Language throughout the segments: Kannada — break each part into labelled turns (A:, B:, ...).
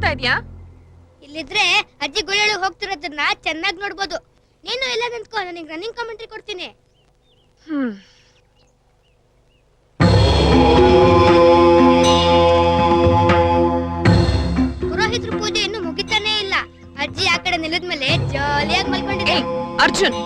A: ನೋಡ್ತಾ ಇದ್ಯಾ?
B: ಇಲ್ಲಿದ್ರೆ ಅಜ್ಜಿ ಗುಳ್ಳೆಳು ಹೋಗ್ತಿರೋದನ್ನ ಚೆನ್ನಾಗಿ ನೋಡ್ಬೋದು. ನೀನು ಎಲ್ಲ ನಿಂತ್ಕೋ, ನನಗೆ ರನ್ನಿಂಗ್ ಕಾಮೆಂಟ್ರಿ ಕೊಡ್ತೀನಿ. ಪುರೋಹಿತರ ಪೂಜೆ ಇನ್ನು ಮುಗಿತಾನೇ ಇಲ್ಲ. ಅಜ್ಜಿ ಆ ಕಡೆ ನಿಲ್ಲದ್ಮೇಲೆ ಜಾಲಿಯಾಗಿ ಮಲ್ಕೊಂಡಿದ್ದೆ.
A: ಅರ್ಜುನ್,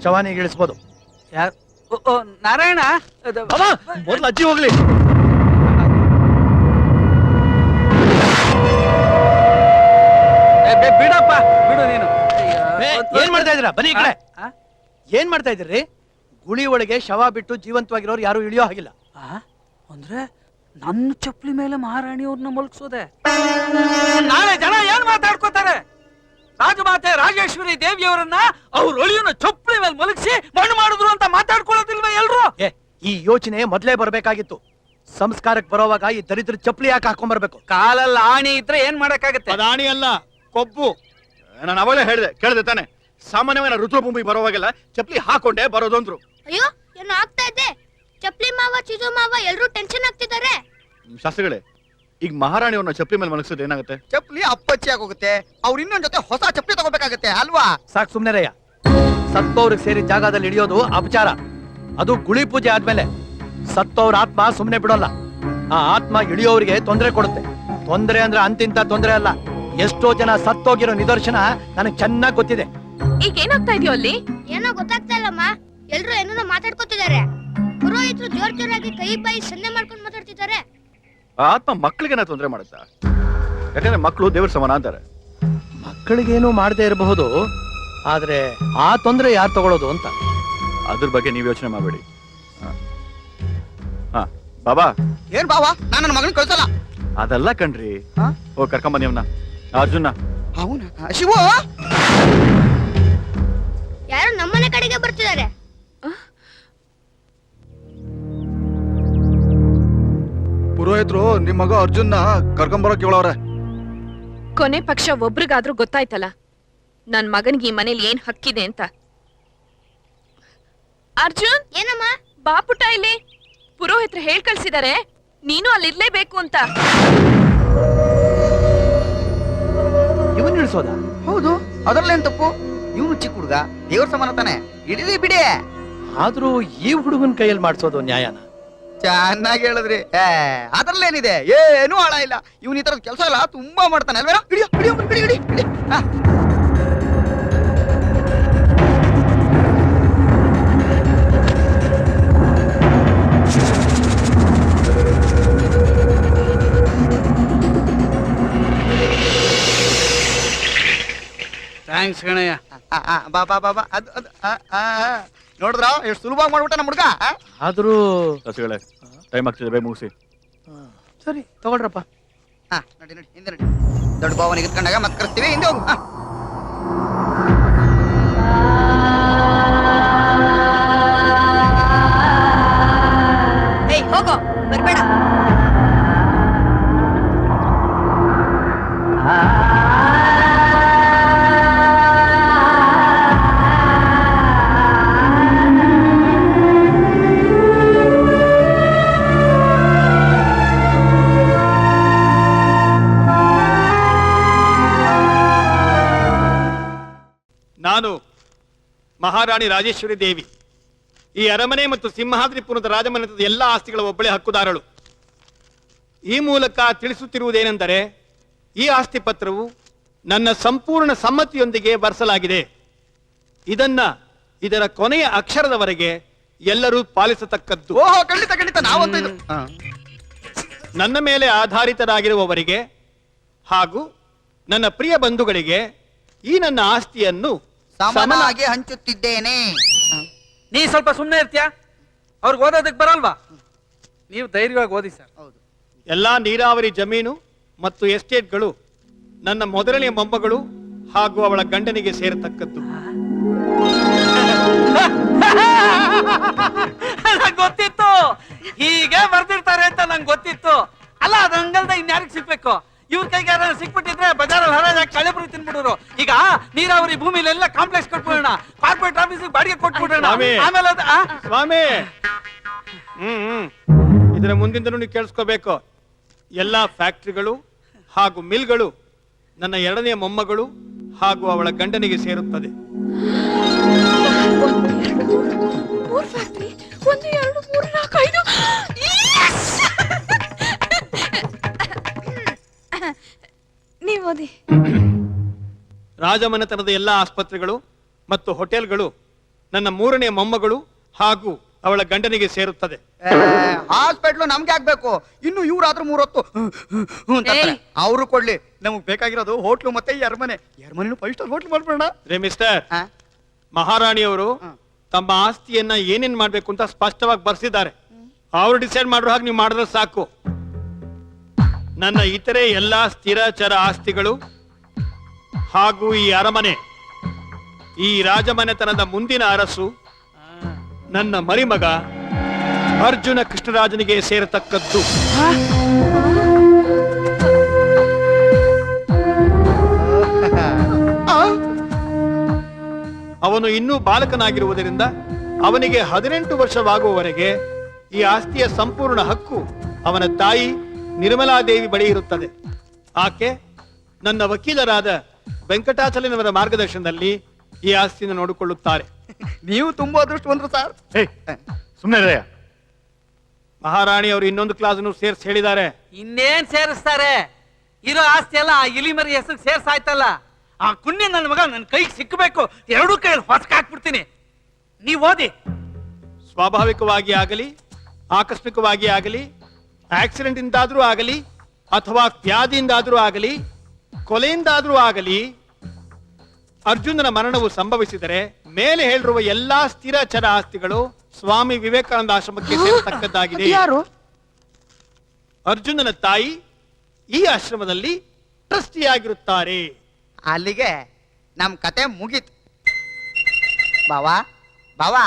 C: ಶವಾನಿಗೆ ಇಳಿಸ್ಬೋದು.
D: ನಾರಾಯಣ,
C: ಮೊದ್ಲು ಅಜ್ಜಿ ಹೋಗ್ಲಿ.
D: ಬಿಡಪ್ಪ, ಬಿಡು ನೀನು.
C: ಏನ್ ಮಾಡ್ತಾ ಇದ್ದೀರಾ? ಬನ್ನಿ ಈ ಕಡೆ. ಏನ್ ಮಾಡ್ತಾ ಇದ್ದೀರಿ? ಗುಳಿ ಒಳಗೆ ಶವ ಬಿಟ್ಟು ಜೀವಂತವಾಗಿರೋರು ಯಾರು ಇಳಿಯೋ ಹಾಗಿಲ್ಲ.
D: ಅಂದ್ರೆ ನನ್ನ ಚಪ್ಪಲಿ ಮೇಲೆ ಮಹಾರಾಣಿಯವ್ರನ್ನ ಮಲಗಿಸೋದೆ. ನಾಳೆ ಜನ ಏನ್ ಮಾತಾಡ್ಕೋತಾರೆ? ರಾಜಮಾತೆ ರಾಜೇಶ್ವರಿ ದೇವಿಯವರನ್ನ ಅವ್ರ ಒಳಿಯನ್ನ ಚಪ್ಪಲಿ ಮೇಲೆ ಮಲಗಿಸಿ ಮಣ್ಣು ಮಾಡಿದ್ರು ಅಂತ ಮಾತಾಡ್ಕೊಳ್ಳೋದಿಲ್ವ ಎಲ್ರು?
C: ಈ ಯೋಚನೆ ಮೊದ್ಲೇ ಬರ್ಬೇಕಾಗಿತ್ತು. ಸಂಸ್ಕಾರಕ್ಕೆ ಬರೋವಾಗ ಈ ದರಿದ್ರ ಚಪ್ಪಲಿ ಯಾಕೆ ಹಾಕೊಂಡ್ಬರ್ಬೇಕು?
D: ಕಾಲಲ್ಲಿ ಆಣಿ ಇದ್ರೆ ಏನ್ ಮಾಡಕ್ಕಾಗತ್ತೆ?
E: ಅದು ಆಣಿ ಅಲ್ಲ, ಕೊಬ್ಬು. ನಾನು ಅವಾಗಲೇ ಕೇಳ್ದೆ ತಾನೆ. ಸಾಮಾನ್ಯವಾಗಿ ಋತುಭೂಮಿಗೆ ಬರೋವಾಗೆಲ್ಲ ಚಪ್ಪಲಿ ಹಾಕೊಂಡೆ ಬರೋದು ಅಂದ್ರು.
B: ಅಯ್ಯೋ, ಏನೋ ಆಗ್ತಾ ಇದೆ. ಚಪ್ಲಿ ಮಾವ, ಚಿಜು ಮಾವ ಎಲ್ರೂ ಟೆನ್ಷನ್ ಆಗ್ತಿದ್ದಾರೆ.
E: ಶಾಸ್ತ್ರಿಗಳೇ, ಈಗ ಮಹಾರಾಣಿಯವ್ರನ್ನ ಚಪ್ಪಲಿ ಮೇಲೆ ಮಲಗಿಸೋದು ಏನಾಗುತ್ತೆ?
F: ಚಪ್ಪಲಿ ಅಪ್ಪಚ್ಚಿ ಆಗೋಗುತ್ತೆ. ಅವ್ರು ಇನ್ನೊಂದ್ ಜೊತೆ ಹೊಸ ಚಪ್ಪಲಿ ತಗೋಬೇಕಾಗತ್ತೆ ಅಲ್ವಾ?
C: ಸಾಕು ಸುಮ್ನೆರಯ್ಯ. ಸತ್ತವ್ರಿಗೆ ಸೇರಿದ ಜಾಗದಲ್ಲಿ ಹಿಡಿಯೋದು ಅಪಚಾರ. ಅದು ಗುಳಿ ಪೂಜೆ ಆದ್ಮೇಲೆ. ಸತ್ತವ್ರ ಆತ್ಮ ಸುಮ್ನೆ ಬಿಡೋಲ್ಲ. ಆ ಆತ್ಮ ಇಳಿಯೋರಿಗೆ ತೊಂದರೆ ಕೊಡುತ್ತೆ. ತೊಂದರೆ ಅಂದ್ರೆ ಅಂತಿಂತ ತೊಂದರೆ ಅಲ್ಲ. ಎಷ್ಟೋ ಜನ ಸತ್ತೋಗಿರೋ ನಿದರ್ಶನ ನನಗೆ ಚೆನ್ನಾಗಿ ಗೊತ್ತಿದೆ.
A: ಈಗ ಏನಾಗ್ತಾ ಇದೆಯೋ ಅಲ್ಲಿ?
B: ಏನೋ ಗೊತ್ತಾಗ್ತಾ ಇಲ್ಲಮ್ಮ. ಎಲ್ರು ಏನೋ ಮಾತಾಡ್ಕೊತಿದ್ದಾರೆ. ಪುರೋಹಿತರು ಜೋರಾಗಿ ಕೈ ಬಾಯಿ ಸನ್ನೆ ಮಾಡ್ಕೊಂಡು ಮಾತಾಡ್ತಿದ್ದಾರೆ.
E: ಆ ಆತ್ಮ ಮಕ್ಕಳಿಗೆನ ತೊಂದರೆ ಮಾಡುತ್ತಾ? ಯಾಕಂದ್ರೆ ಮಕ್ಕಳು ದೇವ್ರ ಸಮಾನ ಅಂತಾರೆ.
C: ಮಕ್ಕಳಿಗೇನು ಮಾಡದೇ ಇರಬಹುದು, ಆದ್ರೆ ಆ ತೊಂದರೆ ಯಾರು ತಗೊಳ್ಳೋದು ಅಂತ.
E: ಅದ್ರ ಬಗ್ಗೆ ನೀವು ಯೋಚನೆ ಮಾಡಬೇಡಿ. ಬಾಬಾ.
F: ಏನ್ ಬಾವಾ, ನಾನು ನನ್ನ ಮಗನ ಕಳ್ಸಲ್ಲ.
E: ಅದೆಲ್ಲ ಕಣ್ರಿ. ಹೋಗಿ ಕರ್ಕೊಂಬನ್ನಿ ಅವನ್ನ, ಅರ್ಜುನ.
F: ಅವನ ಶಿವ
B: ಯಾರು ನಮ್ಮನೆ ಕಡೆಗೆ ಬರ್ತಿದ್ದಾರೆ.
G: ಪುರೋಹಿತರು ನಿಮ್ ಮಗ ಅರ್ಜುನ್ನ ಕರ್ಕೊಂಬರೋಕ್ ಹೇಳವ್ರೆ.
A: ಕೊನೆ ಪಕ್ಷ ಒಬ್ರಿಗಾದ್ರೂ ಗೊತ್ತಾಯ್ತಲ್ಲ ನನ್ ಮಗನಿಗೆ ಈ ಮನೇಲಿ ಏನ್ ಹಕ್ಕಿದೆ ಅಂತ. ಅರ್ಜುನ್,
B: ಏನಮ್ಮ?
A: ಬಾಪುಟ ಇಲ್ಲಿ. ಪುರೋಹಿತರು ಹೇಳ್ ಕಳ್ಸಿದಾರೆ ನೀನು ಅಲ್ಲಿರ್ಲೇಬೇಕು ಅಂತ.
C: ಇವನ್ ಇಳಿಸೋದ?
F: ಹೌದು, ಅದರಲ್ಲೇನ್ ತಪ್ಪು? ಇವನು ಚಿಕ್ಕ ಹುಡುಗ, ದೇವ್ರ ಸಮಾನ ತಾನೆ, ಇಡೀ ಬಿಡಿ.
C: ಆದ್ರೂ ಈ ಹುಡುಗನ್ ಕೈಯಲ್ಲಿ ಮಾಡ್ಸೋದು ನ್ಯಾಯನ?
F: ಚೆನ್ನಾಗಿ ಹೇಳಿದ್ರಿ. ಅದ್ರಲ್ಲೇನಿದೆ, ಏನೂ ಹಾಳ ಇಲ್ಲ. ಇವನ್ ಈ ತರದ ಕೆಲಸ ಎಲ್ಲ ತುಂಬಾ ಮಾಡ್ತಾನೆ ಅಲ್ವೇನೋ? ಹಿಡಿಯೋ ಹಿಡಿಯೋ ಹಿಡಿ ಹಿಡಿ ಹಿಡಿ.
D: ಥ್ಯಾಂಕ್ಸ್ ಗಣಯ್ಯ.
F: ಬಾ ಬಾ ಬಾ ಬಾ. ಅದು ಅದು ನೋಡಿದ್ರ ಎಷ್ಟು ಸುಲಭವಾಗಿ ಮಾಡ್ಬಿಟ್ಟ ನಮ್ಮ ಹುಡುಗ.
C: ಆದ್ರೂ
E: ಶಾಸ್ತ್ರಿಗಳೇ, ಟೈಮ್ ಆಗ್ತಿದೆ, ಬೇಗ ಮುಗಿಸಿ.
C: ಸರಿ ತಗೊಳ್ರಪ್ಪ.
F: ನಡಿ ನಡಿ, ಹಿಂದೆ ನಡಿ. ದೊಡ್ಡ ಭಾವನಿಗೆ ಇಟ್ಕೊಂಡಾಗ ಮತ್ತೆ ಕರೆಸ್ತೀವಿ, ಹಿಂದೆ ಹೋಗು.
B: ಹೋಗೋ, ಬರ್ಬೇಡ.
E: ನಾನು ಮಹಾರಾಣಿ ರಾಜೇಶ್ವರಿ ದೇವಿ ಈ ಅರಮನೆ ಮತ್ತು ಸಿಂಹಾದ್ರಿಪುರದ ರಾಜಮನೆತದ ಎಲ್ಲ ಆಸ್ತಿಗಳ ಒಬ್ಬಳೆ ಹಕ್ಕುದಾರಳು. ಈ ಮೂಲಕ ತಿಳಿಸುತ್ತಿರುವುದೇನೆಂದರೆ, ಈ ಆಸ್ತಿ ಪತ್ರವು ನನ್ನ ಸಂಪೂರ್ಣ ಸಮ್ಮತಿಯೊಂದಿಗೆ ಬರೆಸಲಾಗಿದೆ. ಇದರ ಕೊನೆಯ ಅಕ್ಷರದವರೆಗೆ ಎಲ್ಲರೂ ಪಾಲಿಸತಕ್ಕದ್ದು.
F: ಓಹೋ, ಖಂಡಿತ ಖಂಡಿತ, ನಾವಂತೂ ಇದು.
E: ನನ್ನ ಮೇಲೆ ಆಧಾರಿತರಾಗಿರುವವರಿಗೆ ಹಾಗೂ ನನ್ನ ಪ್ರಿಯ ಬಂಧುಗಳಿಗೆ ಈ ನನ್ನ ಆಸ್ತಿಯನ್ನು
F: ಸಮಾನವಾಗಿ ಹಂಚುತ್ತಿದ್ದೇನೆ.
D: ನೀ ಸ್ವಲ್ಪ ಸುಮ್ಮನೆ ಇರ್ತೀಯಾ? ಅವ್ರಿಗೆ ಓದೋದಕ್ಕೆ ಬರಲ್ವಾ? ನೀವು ಧೈರ್ಯವಾಗಿ ಓದಿ ಸರ್.
F: ಹೌದು.
E: ಎಲ್ಲಾ ನೀರಾವರಿ ಜಮೀನು ಮತ್ತು ಎಸ್ಟೇಟ್ಗಳು ನನ್ನ ಮೊದಲನೆಯ ಮೊಮ್ಮಗಳು ಹಾಗೂ ಅವಳ ಗಂಡನಿಗೆ ಸೇರತಕ್ಕದ್ದು.
D: ಗೊತ್ತಿತ್ತು ಹೀಗೆ ಬರ್ದಿರ್ತಾರೆ ಅಂತ ನಂಗೆ ಗೊತ್ತಿತ್ತು. ಅಲ್ಲ, ಅದು ಹಂಗಲ್ದ ಇನ್ಯಾರಿಗೆ ಸಿಗ್ಬೇಕು? ಇವ್ರ ಕೈಗೆ ಯಾರು ಸಿಕ್ಬಿಟ್ಟಿದ್ರೆ ಬಜಾರಲ್ಲಿ ಹರಾಜಾಗಿ ಕಳೆಬುರಿ ತಿನ್ಬಿಡೋರು. ಈಗ ನೀರಾವರಿ ಭೂಮಿಲೆಲ್ಲ ಕಾಂಪ್ಲೆಕ್ಸ್ ಕೊಟ್ಬಿಡೋಣ, ಕಾರ್ಪೊರೇಟ್ ಆಫೀಸಿಗೆ ಬಾಡಿಗೆ ಕೊಟ್ಬಿಡೋಣ.
E: ಸ್ವಾಮಿ.
D: ಆಮೇಲೆ
E: ಸ್ವಾಮಿ ಇದರ ಮುಂದಿಂದಲೂ ನೀವು ಕೇಳಿಸ್ಕೋಬೇಕು. ಎಲ್ಲಾ ಫ್ಯಾಕ್ಟರಿಗಳು ಹಾಗೂ ಮಿಲ್ಗಳು ನನ್ನ ಎರಡನೆಯ ಮೊಮ್ಮಗಳು ಹಾಗೂ ಅವಳ ಗಂಡನಿಗೆ ಸೇರುತ್ತದೆ.
A: ನೀವು ಓದಿ.
E: ರಾಜಮನೆತನದ ಎಲ್ಲಾ ಆಸ್ಪತ್ರೆಗಳು ಮತ್ತು ಹೋಟೆಲ್ಗಳು ನನ್ನ ಮೂರನೆಯ ಮೊಮ್ಮಗಳು ಹಾಗೂ ಅವಳ ಗಂಡನಿಗೆ ಸೇರುತ್ತದೆ.
F: ಹಾಸ್ಪಿಟ್ಲು ನಮ್ಗೆ ಆಗ್ಬೇಕು, ಇನ್ನು ಇವ್ರಾದ್ರೂ 3 ಹೊತ್ತು ಅವರು ಕೊಡ್ಲಿ. ನಮಗ್ ಬೇಕಾಗಿರೋದು ಹೋಟ್ಲು ಮತ್ತೆ ಎರ್ಮನೆ 5 ಸ್ಟಾರ್ ಹೋಟ್ಲು ಮಾಡ್ಬಿಡೋಣ.
E: ರೇ ಮಿಸ್ಟರ್, ಮಹಾರಾಣಿಯವರು ತಮ್ಮ ಆಸ್ತಿಯನ್ನ ಏನೇನ್ ಮಾಡ್ಬೇಕು ಅಂತ ಸ್ಪಷ್ಟವಾಗಿ ಬರ್ಸಿದ್ದಾರೆ. ಅವರು ಡಿಸೈಡ್ ಮಾಡೋ ಹಾಗೆ ನೀವು ಮಾಡಿದ್ರೆ ಸಾಕು. ನನ್ನ ಇತರೆ ಎಲ್ಲಾ ಸ್ಥಿರಚರ ಆಸ್ತಿಗಳು ಹಾಗೂ ಈ ಅರಮನೆ, ಈ ರಾಜಮನೆತನದ ಮುಂದಿನ ಅರಸು ನನ್ನ ಮರಿಮಗ ಅರ್ಜುನ ಕೃಷ್ಣರಾಜನಿಗೆ ಸೇರತಕ್ಕದ್ದು. ಅವನು ಇನ್ನೂ ಬಾಲಕನಾಗಿರುವುದರಿಂದ ಅವನಿಗೆ 18 ವರ್ಷವಾಗುವವರೆಗೆ ಈ ಆಸ್ತಿಯ ಸಂಪೂರ್ಣ ಹಕ್ಕು ಅವನ ತಾಯಿ ನಿರ್ಮಲಾದೇವಿ ಬಳಿ ಇರುತ್ತದೆ. ಆಕೆ ನನ್ನ ವಕೀಲರಾದ ವೆಂಕಟಾಚಲನವರ ಮಾರ್ಗದರ್ಶನದಲ್ಲಿ ಈ ಆಸ್ತಿಯನ್ನು ನೋಡಿಕೊಳ್ಳುತ್ತಾರೆ.
F: ನೀವು ತುಂಬಾ ಅದೃಷ್ಟವಂತರು ಸರ್.
E: ಸುಮ್ಮನೆ ಮಹಾರಾಣಿ ಅವರು ಇನ್ನೊಂದು ಕ್ಲಾಸ್ ಸೇರ್ಸಿ ಹೇಳಿದ್ದಾರೆ.
D: ಇನ್ನೇನ್ ಸೇರಿಸ್ತಾರೆ? ಇರೋ ಆಸ್ತಿ ಎಲ್ಲ ಆ ಇಲಿಮರಿ ಹೆಸರು ಸೇರ್ಸಾಯ್ತಲ್ಲ. ಆ ಕುಣ್ಯ ನನ್ನ ಮಗ ನನ್ನ ಕೈಗೆ ಸಿಕ್ಕಬೇಕು, ಎರಡೂ ಕೈಯಲ್ಲಿ ಹೊಸಕಾಕ್ಬಿಡ್ತೀನಿ. ನೀವ್ ಓದಿ.
E: ಸ್ವಾಭಾವಿಕವಾಗಿ ಆಗಲಿ, ಆಕಸ್ಮಿಕವಾಗಿ ಆಗಲಿ, ಆಕ್ಸಿಡೆಂಟ್ ಇಂದಾದ್ರೂ ಆಗಲಿ, ಅಥವಾ ವ್ಯಾಧಿಯಿಂದಾದ್ರೂ ಆಗಲಿ, ಕೊಲೆಯಿಂದಾದ್ರೂ ಆಗಲಿ, ಅರ್ಜುನನ ಮರಣವು ಸಂಭವಿಸಿದರೆ ಮೇಲೆ ಹೇಳಿರುವ ಎಲ್ಲಾ ಸ್ಥಿರಚರ ಆಸ್ತಿಗಳು ಸ್ವಾಮಿ ವಿವೇಕಾನಂದ ಆಶ್ರಮಕ್ಕೆ ಸೇರತಕ್ಕದ್ದಾಗಿದೆ.
F: ಯಾರು?
E: ಅರ್ಜುನನ ತಾಯಿ ಈ ಆಶ್ರಮದಲ್ಲಿ ಟ್ರಸ್ಟಿಯಾಗಿರುತ್ತಾರೆ.
F: ಅಲ್ಲಿಗೆ ನಮ್ ಕತೆ ಮುಗೀತು. ಬಾವಾ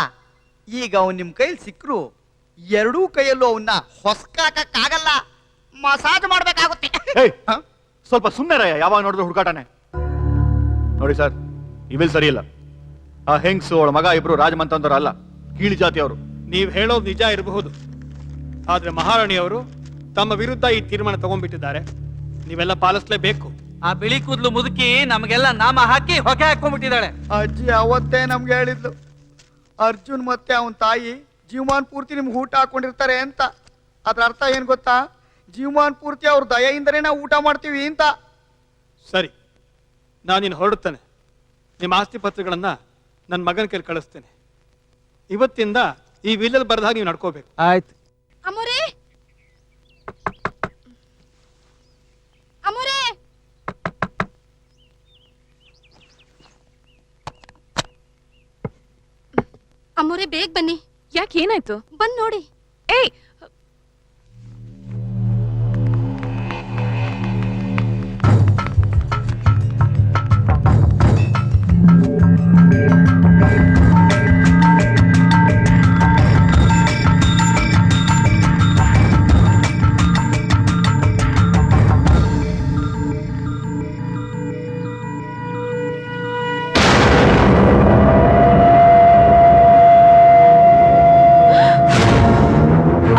F: ಈಗ ಅವ್ನ್ ನಿಮ್ ಕೈಲಿ ಸಿಕ್ರು ಎರಡೂ ಕೈಯಲ್ಲೂ ಅವನ್ನ ಹೊಸ್ಕಾಕಕ್ಕಾಗಲ್ಲ, ಮಸಾಜ್ ಮಾಡ್ಬೇಕಾಗುತ್ತೆ.
G: ಸ್ವಲ್ಪ ಸುಮ್ಮನೆ ಯಾವಾಗ ನೋಡಿದ್ರು ಹುಡುಕಾಟನೆ. ನೋಡಿ ಸರ್, ಇವೆಲ್ ಸರಿ ಇಲ್ಲ. ಆ ಹೆಂಗ್ಸು ಅವಳ ಮಗ ಇಬ್ರು ರಾಜಮಂತಂದ್ರ ಅಲ್ಲ, ಕೀಳಿ ಜಾತಿಯವರು.
E: ನೀವ್ ಹೇಳೋದು ನಿಜ ಇರಬಹುದು, ಆದ್ರೆ ಮಹಾರಾಣಿಯವರು ತಮ್ಮ ವಿರುದ್ಧ ಈ ತೀರ್ಮಾನ ತಗೊಂಡ್ಬಿಟ್ಟಿದ್ದಾರೆ. ನೀವೆಲ್ಲ ಪಾಲಿಸ್ಲೇಬೇಕು.
D: ಆ ಬಿಳಿ ಕೂದಲು ಮುದುಕಿ ನಮಗೆಲ್ಲ ನಾಮ ಹಾಕಿ ಹೊಗೆ ಹಾಕೊಂಡ್ಬಿಟ್ಟಿದ್ದಾಳೆ.
F: ಅಜ್ಜಿ ಅವತ್ತೇ ನಮ್ಗೆ ಹೇಳಿದ್ಲು, ಅರ್ಜುನ್ ಮತ್ತೆ ಅವನ್ ತಾಯಿ ಜೀವಮಾನ್ ಪೂರ್ತಿ ನಿಮ್ಗೆ ಊಟ ಹಾಕೊಂಡಿರ್ತಾರೆ ಅಂತ. ಅದ್ರ ಅರ್ಥ ಏನ್ ಗೊತ್ತಾ? ಜೀವಮಾನ್ ಪೂರ್ತಿ ಅವ್ರ ದಯೆಯಿಂದನೇ ನಾವು ಊಟ ಮಾಡ್ತೀವಿ ಅಂತ.
E: ಸರಿ, ನಾನಿನ್ನು ಹೊರಡುತ್ತೇನೆ. ನಿಮ್ಮ ಆಸ್ತಿ ಪತ್ರಗಳನ್ನ ನನ್ನ ಮಗನ ಕೈಲಿ ಕಳಿಸ್ತೇನೆ. ಇವತ್ತಿಂದ ಈ ವಿಲ್ಲಲ್ಲಿ ಬರೆದಾಗ ನೀವು ನಡ್ಕೋಬೇಕು.
D: ಆಯ್ತು.
B: ಅಮೋರೆ ಅಮೋರೆ ಅಮೋರೆ ಬೇಗ ಬನ್ನಿ.
A: ಯಾಕೆ, ಏನಾಯ್ತು?
B: ಬಂದ್ ನೋಡಿ.
A: ಏಯ್,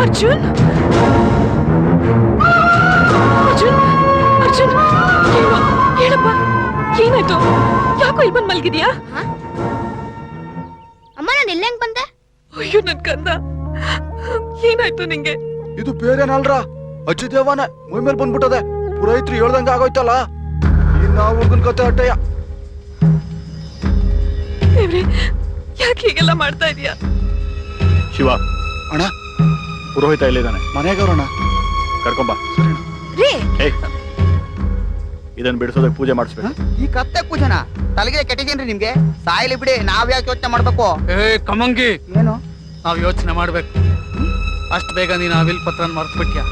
A: ಅರ್ಜುನ್ ಅರ್ಜುನ್ ಅರ್ಜುನ್, ಹೇಳಪ್ಪ, ಏನಾಯ್ತು? ಯಾಕೋ ಇಲ್ಲಿ ಬಂದ್ ಮಲ್ಗಿದ್ಯಾ?
B: ಅಮ್ಮ ನಾನು ಇಲ್ಲೆಂಗ್ ಬಂದೆ?
A: ಅಯ್ಯೋ ನನ್ ಕಂದ, ಏನಾಯ್ತು ನಿಂಗೆ?
G: ಇದು ಬೇರೆನಲ್ರ, ಅಜ್ಜಿ ದೇವನೇ ಮೈ ಮೇಲೆ ಬಂದ್ಬಿಟ್ಟದೆ. ಪುರೋಹಿತ್ರು ಹೇಳ್ದಂಗ ಆಗೋಯ್ತಲ್ಲ. ಇನ್ನ ಹುಡುಗನ್ ಕತೆ ಅಟ್ಟಯ್ಯ.
A: ದೇವ್ರೆ, ಯಾಕೆ ಹೀಗೆಲ್ಲ ಮಾಡ್ತಾ ಇದೀಯಾ?
G: ಶಿವ ಅಣ್ಣ, ಪುರೋಹಿತ ಇಲ್ಲಿದ್ದಾನೆ, ಮನೆಗವ್ರಣ್ಣ, ಕರ್ಕೊಂಬ.
B: ರೀ
G: ಏಯ್, ಇದನ್ನ ಬಿಡಿಸೋದಕ್ಕೆ ಪೂಜೆ ಮಾಡಿಸ್ಬೇಕು.
F: ಈ ಕತ್ತೆ ಪೂಜನ ತಲೆಗೆ ಕೆಟ್ಟಿದೇನ್ರಿ ನಿಮ್ಗೆ? ಸಾಯ್ಲಿ ಬಿಡಿ, ನಾವ್ ಯಾಕೆ ಯೋಚನೆ ಮಾಡ್ಬೇಕು?
D: ಕಮಂಗಿ,
F: ಏನು
D: ನಾವ್ ಯೋಚನೆ ಮಾಡ್ಬೇಕು. ಅಷ್ಟು ಬೇಗ ನೀನು ಆ ವಿಲ್ ಪತ್ರನ ಮರ್ತ್ಬಿಟ್ಯಾ?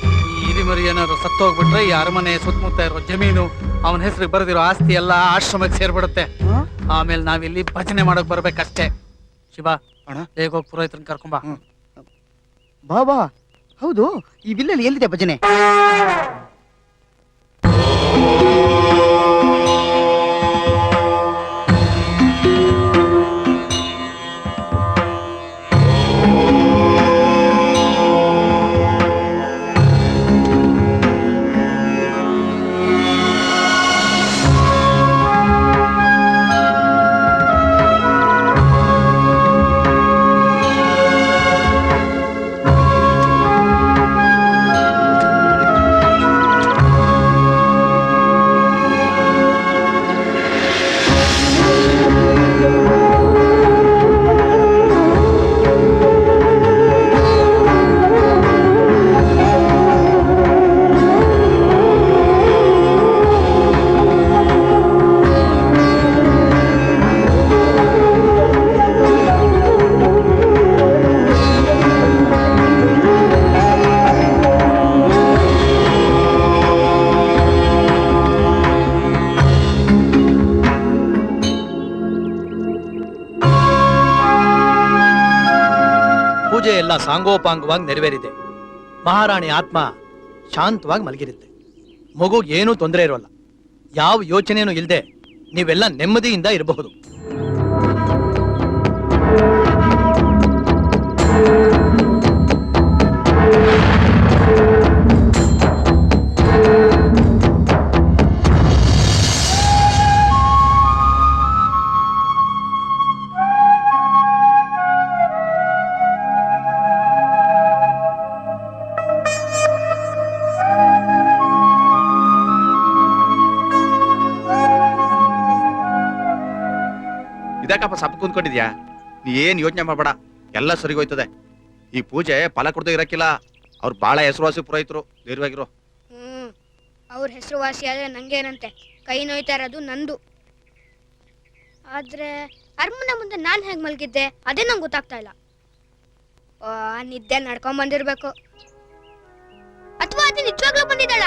D: ಈ ಹಿರಿಮರಿ ಏನಾದ್ರು ಸತ್ತೋಗ್ಬಿಟ್ರೆ ಈ ಅರಮನೆ ಸುತ್ತಮುತ್ತ ಇರೋ ಜಮೀನು, ಅವನ ಹೆಸರಿಗೆ ಬರೆದಿರೋ ಆಸ್ತಿ ಎಲ್ಲ ಆಶ್ರಮಕ್ಕೆ ಸೇರ್ಬಿಡುತ್ತೆ. ಆಮೇಲೆ ನಾವಿಲ್ಲಿ ಭಜನೆ ಮಾಡಕ್ ಬರ್ಬೇಕಷ್ಟೇ. ಶಿವ
G: ಅಣ್ಣ,
D: ಬೇಗ ಹೋಗಿ ಪುರೋಹಿತರನ್ನ ಕರ್ಕೊಂಬ.
F: ಬಾ ಹೌದು, ಈ ಬಿಲ್ಲಲ್ಲಿ ಎಲ್ಲಿದೆ ಭಜನೆ?
C: ಎಲ್ಲ ಸಾಂಗೋಪಾಂಗವಾಗಿ ನೆರವೇರಿದೆ. ಮಹಾರಾಣಿ ಆತ್ಮ ಶಾಂತವಾಗಿ ಮಲಗಿರುತ್ತೆ. ಮಗುಗೆ ಏನೂ ತೊಂದರೆ ಇರೋಲ್ಲ. ಯಾವ ಯೋಚನೆನೂ ಇಲ್ಲದೆ ನೀವೆಲ್ಲ ನೆಮ್ಮದಿಯಿಂದ ಇರಬಹುದು.
H: ಇದಕ್ಕಪ್ಪ ಸಪ್ಪ ಕುಂತ್ಕೊಂಡಿದ್ಯಾ? ನೀ ಏನ್ ಯೋಚನೆ ಮಾಡ್ಬೇಡ, ಎಲ್ಲ ಸರಿಗೋಯ್ತದೆ. ಈ ಪೂಜೆ ಫಲ ಕೊಡದೆ ಇರಕ್ಕಿಲ್ಲ. ಅವ್ರು ಬಹಳ ಹೆಸರುವಾಸಿ ಪುರೋಹಿತರು, ಧೈರ್ಯವಾಗಿರೋ.
B: ಅವ್ರ ಹೆಸರುವಾಸಿ ಆದ್ರೆ ನಂಗೇನಂತೆ, ಕೈ ನೋಯ್ತಾ ಇರೋದು ನಂದು. ಆದ್ರೆ ಅರಮನೆ ಮುಂದೆ ನಾನ್ ಹೇಗ್ ಮಲ್ಗಿದ್ದೆ ಅದೇ ನಂಗೆ ಗೊತ್ತಾಗ್ತಾ ಇಲ್ಲ. ನಿದ್ದೆ ನಡ್ಕೊಂಡ್ ಬಂದಿರ್ಬೇಕು, ಅಥವಾ ಅದು ನಿಜವಾಗ್ಲೂ ಬಂದಿದ್ದಾಳ?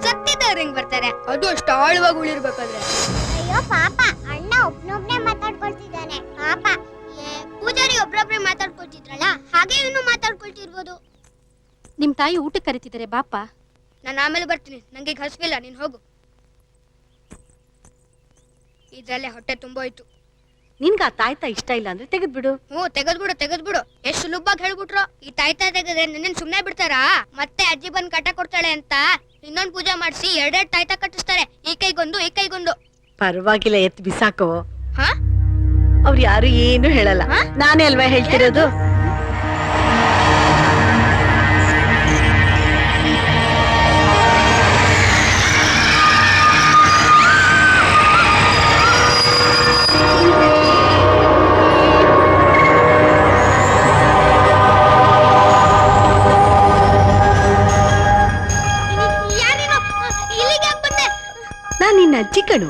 B: ಸತ್ತಿದ್ದವ್ರು ಹೆಂಗ್ ಬರ್ತಾರೆ, ಅದು ಅಷ್ಟು ಆಳವಾಗಿ ಉಳಿರ್ಬೇಕಾದ್ರೆ.
I: ಅಯ್ಯೋ ಪಾಪ, ಅಣ್ಣ ಒಬ್ನೊಬ್ನೇ ಮಾತಾಡ್ಕೊಳ್ತಿದ್ದಾನೆ ಪಾಪ.
B: ಪೂಜಾರಿ ಒಬ್ರೊಬ್ರೆ ಮಾತಾಡ್ಕೊಳ್ತಿದ್ರಲ್ಲ, ಹಾಗೆ ಇವನು ಮಾತಾಡ್ಕೊಳ್ತಿರ್ಬೋದು.
I: ನಿಮ್ ತಾಯಿ ಊಟಕ್ಕೆ ಕರಿತಿದ್ದಾರೆ ಬಾಪ.
B: ನಾನು ಆಮೇಲೆ ಬರ್ತೀನಿ, ನಂಗೆ ಈಗ ಹಸ್ವಿಲ್ಲ, ನೀನ್ ಹೋಗು. ಇದ್ರಲ್ಲೇ ಹೊಟ್ಟೆ ತುಂಬೋಯ್ತು.
I: ನಿನ್ಗ ಆ ತಾಯ್ತಾ ಇಷ್ಟ ಇಲ್ಲ ಅಂದ್ರೆ ತೆಗೆದ್ಬಿಡು.
B: ತೆಗೆದ್ಬಿಡು. ಎಷ್ಟು ಸುಲಭವಾಗಿ ಹೇಳ್ಬಿಟ್ರು. ಈ ತಾಯ್ತಾ ತೆಗೆದ್ರೆ ನಿನ್ನ ಸುಮ್ನೆ ಬಿಡ್ತಾರಾ? ಮತ್ತೆ ಅಜ್ಜಿ ಬಂದ್ ಕಟ್ಟ ಕೊಡ್ತಾಳೆ ಅಂತ ಇನ್ನೊಂದ್ ಪೂಜೆ ಮಾಡಿಸಿ ಎರಡೆರಡು ತಾಯ್ತಾ ಕಟ್ಟಿಸ್ತಾರೆ. ಈ ಕೈಗೊಂದು.
I: ಪರವಾಗಿಲ್ಲ, ಎತ್ ಬಿಸಾಕೋ.
B: ಹಾ,
I: ಅವ್ರು ಯಾರು ಏನು ಹೇಳಲ್ಲ, ನಾನೇ ಅಲ್ವಾ ಹೇಳ್ತಿರೋದು. ನಾನ್ ನಿನ್ನ ಅಜ್ಜಿ ಕಣು.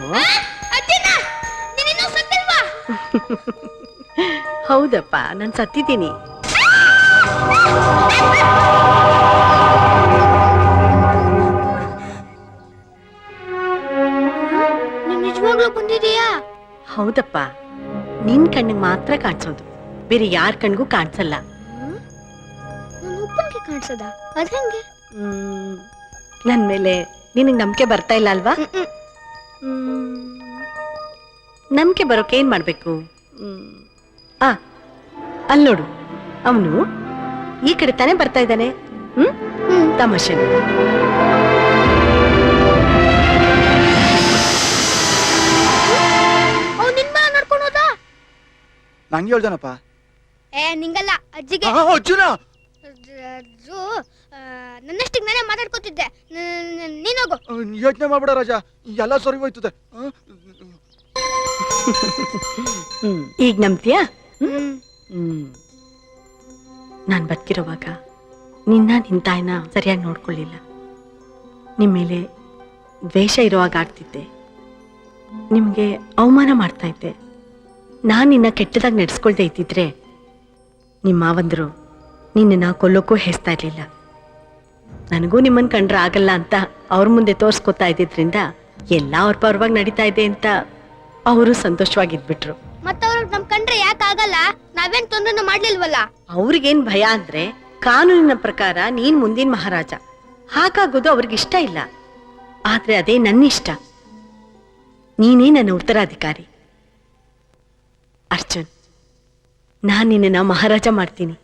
I: ಹೌದಪ್ಪ, ನಾನ್ ಸತ್ತಿದ್ದೀನಿ.
B: ನಿಜವಾಗ್ಲೂ ಬಂದಿದೀಯಾ?
I: ಹೌದಪ್ಪ, ನಿನ್ ಕಣ್ಣಿಗೆ ಮಾತ್ರ ಕಾಣಿಸೋದು, ಬೇರೆ ಯಾರ ಕಣ್ಗೂ ಕಾಣಿಸಲ್ಲ.
B: ನನ್ನ ಒಬ್ಬನಿಗೆ ಕಾಣಿಸದ? ಅದಂಗೆ?
I: ನನ್ ಮೇಲೆ ನಿನಗ್ ನಂಬಿಕೆ ಬರ್ತಾ ಇಲ್ಲ ಅಲ್ವಾ? ನಂಬಿಕೆ ಬರೋಕೆ ಏನ್ ಮಾಡ್ಬೇಕು? ಅಲ್ಲಿ ನೋಡು, ಅವನು ಈ ಕಡೆ ತಾನೇ ಬರ್ತಾ ಇದ್ದಾನೆ. ತಮಾಷೆ.
B: ನಡ್ಕೊಂಡು ಹೋದ?
F: ನಂಗೆ ಹೇಳ್ದನಪ್ಪ.
B: ನಿಂಗಲ್ಲ, ಅಜ್ಜಿಗೆ.
F: ಅರ್ಜುನ
B: ನನ್ನಷ್ಟಿಗೆ ನಾನೇ ಮಾತಾಡ್ಕೊತಿದ್ದೆ. ನೀನೋಗು.
F: ಯೋಚನೆ ಮಾಡ್ಬೇಡ ರಾಜ, ಎಲ್ಲ ಸರಿ ಹೋಯ್ತದೆ.
I: ಈಗ ನಂಬ್ತೀಯಾ? ನಾನ್ ಬದುಕಿರೋವಾಗ ನಿನ್ನ ತಾಯಿನ ಸರಿಯಾಗಿ ನೋಡ್ಕೊಳ್ಳಿಲ್ಲ. ನಿಮ್ಮ ಮೇಲೆ ದ್ವೇಷ ಇರುವಾಗ ಆಡ್ತಿದ್ದೆ, ನಿಮ್ಗೆ ಅವಮಾನ ಮಾಡ್ತಾ ಇದ್ದೆ. ನಾನ್ ನಿನ್ನ ಕೆಟ್ಟದಾಗಿ ನಡೆಸ್ಕೊಳ್ದೆ ಇದ್ದಿದ್ರೆ ನಿಮ್ಮ ಮಾವಂದ್ರು ನಿನ್ನ ಕೊಲ್ಲೋಕ್ಕೂ ಹೆಸ್ತಾ ಇರ್ಲಿಲ್ಲ. ನನಗೂ ನಿಮ್ಮನ್ ಕಂಡ್ರೆ ಆಗಲ್ಲ ಅಂತ ಅವ್ರ ಮುಂದೆ ತೋರ್ಸ್ಕೊತಾ ಇದ್ದಿದ್ರಿಂದ ಎಲ್ಲ ಅವ್ರ ಪರವಾಗಿ ನಡೀತಾ ಇದೆ ಅಂತ ಅವರು ಸಂತೋಷವಾಗಿದ್ಬಿಟ್ರು.
B: ಮತ್ತವ್ರಿಗೆ ನಮ್ ಕಂಡ್ರೆ ಯಾಕೆ ಆಗಲ್ಲ? ನಾವೇನ್ ತೊಂದ್ರೆನೂ ಮಾಡ್ಲಿಲ್ವಲ್ಲ.
I: ಅವ್ರಿಗೇನ್ ಭಯ ಅಂದ್ರೆ, ಕಾನೂನಿನ ಪ್ರಕಾರ ನೀನ್ ಮುಂದಿನ ಮಹಾರಾಜ, ಹಾಗಾಗೋದು ಅವ್ರಿಗಿಷ್ಟ ಇಲ್ಲ. ಆದ್ರೆ ಅದೇ ನನ್ನ ಇಷ್ಟ. ನೀನೇ ನನ್ನ ಉತ್ತರಾಧಿಕಾರಿ. ಅರ್ಜುನ್, ನಾನ್ ನಿನ್ನ ಮಹಾರಾಜ ಮಾಡ್ತೀನಿ.